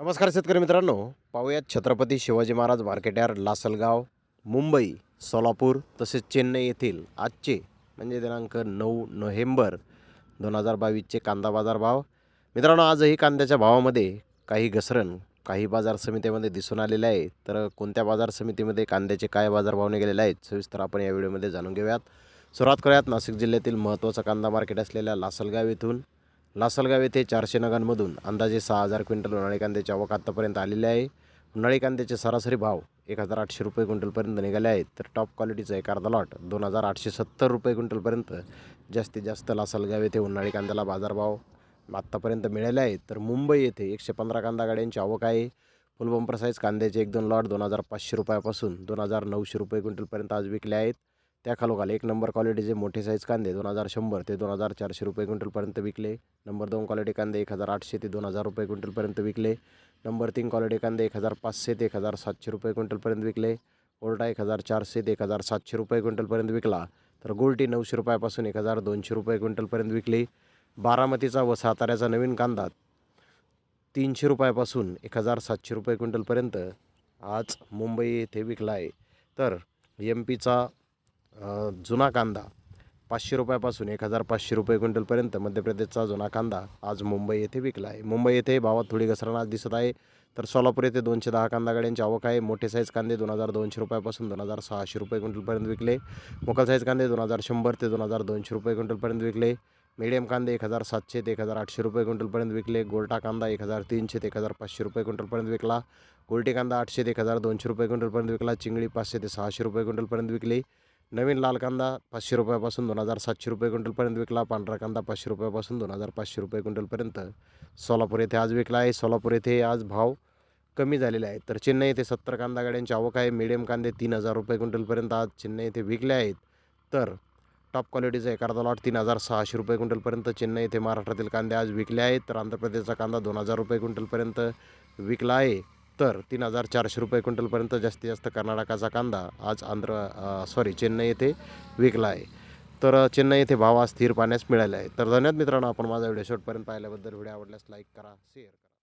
नमस्कार शेतकरी मित्रांनो, पाहूयात छत्रपती शिवाजी महाराज मार्केट यार्ड, लासलगाव, मुंबई, सोलापूर तसेच चेन्नई येथील आजचे म्हणजे दिनांक 9 नोव्हेंबर 2022चे कांदा बाजार भाव. मित्रांनो, आजही कांद्याच्या भावामध्ये काही घसरण काही बाजार समितीमध्ये दिसून आलेले आहे. तर कोणत्या बाजार समितीमध्ये कांद्याचे काय बाजारभाव गेलेले आहेत सविस्तर आपण या व्हिडिओमध्ये जाणून घेऊयात. सुरुवात करूयात नाशिक जिल्ह्यातील महत्त्वाचं कांदा मार्केट असलेल्या लासलगाव येथून. लासलगाव येथे 400 नगांमधून अंदाजे 6000 क्विंटल उन्हाळी कांद्याची आवक आत्तापर्यंत आलेली आहे. उन्हाळी कांद्याचे सरासरी भाव 1800 रुपये क्विंटलपर्यंत निघाले आहेत. तर टॉप क्वालिटीचा एक अर्धा लॉट 2870 रुपये क्विंटलपर्यंत जास्तीत जास्त लासलगाव येथे उन्हाळी कांद्याला बाजारभाव आत्तापर्यंत मिळाले आहेत. तर मुंबई येथे 115 कांदा गाड्यांची आवक आहे. फुल बंपर साईज कांद्याचे 1-2 लॉट 2500 रुपयापासून 2900 रुपये क्विंटलपर्यंत आज विकले आहेत. त्याखालोखाल एक नंबर क्वालिटीचे मोठे साईज कांदे 2100 ते 2400 रुपये क्विंटलपर्यंत विकले. नंबर 2 क्वालिटी कांदे 1800 ते 2000 रुपये क्विंटलपर्यंत विकले. नंबर 3 क्वालिटी कांदे 1500 ते 1700 रुपये क्विंटलपर्यंत विकले. ओल्टा 1400 ते 1700 रुपये क्विंटलपर्यंत विकला. तर गोल्टी 900 रुपयापासून 1200 रुपये क्विंटलपर्यंत विकली. बारामतीचा व साताऱ्याचा नवीन कांदा 300 रुपयापासून 1700 रुपये क्विंटलपर्यंत आज मुंबई येथे विकला आहे. तर MP चा जुना कांदा 500 रुपयापासून 1500 रुपये क्विंटलपर्यंत मध्य प्रदेशचा जुना कांदा आज मुंबई येथे विकला आहे. मुंबई येथे भावात थोडी घसरण आज दिसत आहे. तर सोलापूर येथे 210 कांदा गाड्यांची आवक आहे. मोठे साईज कांदे 2200 रुपयापासून 2600 रुपये क्विंटलपर्यंत विकले. मोकल साईज कांदे 2100 ते 2200 रुपये क्विंटलपर्यंत विकले. मीडियम कांदे 1700 ते 1800 रुपये क्विंटलपर्यंत विकले. गोल्टा कांदा 1300 ते 1500 रुपये क्विंटलपर्यंत विकला. गोल्टी कांदा 800 ते 1200 रुपये क्विंटलपर्यंत विकला. चिंगळी 500 ते 600 रुपये क्विंटलपर्यंत विकली. नवीन लाल कांदा 500 रुपयापासून 2700 रुपये क्विंटलपर्यंत विकला. पांढरा कांदा 500 रुपयापासून 2500 रुपये क्विंटलपर्यंत सोलापूर येथे आज विकला आहे. सोलापूर येथे आज भाव कमी झालेले आहेत. तर चेन्नई येथे 70 कांदा गाड्यांची आवक आहे. मीडियम कांदे 3000 रुपये क्विंटलपर्यंत आज चेन्नई येथे विकले आहेत. तर टॉप क्वालिटीचा एक अर्धा लॉट 3600 रुपये क्विंटलपर्यंत चेन्नई येथे महाराष्ट्रातील कांदे आज विकले आहेत. तर आंध्र प्रदेशचा कांदा 2000 रुपये क्विंटलपर्यंत विकला आहे. तर 3400 रुपये क्विंटलपर्यंत जास्तीत जास्त कर्नाटकाचा कांदा आज चेन्नई येथे विकला आहे. तर चेन्नई येथे भाव आज स्थिर पाहण्यास मिळाले आहे. तर धन्यवाद मित्रांनो, आपण माझा व्हिडिओ शेवटपर्यंत पाहिल्याबद्दल. व्हिडिओ आवडल्यास लाईक करा, शेअर करा.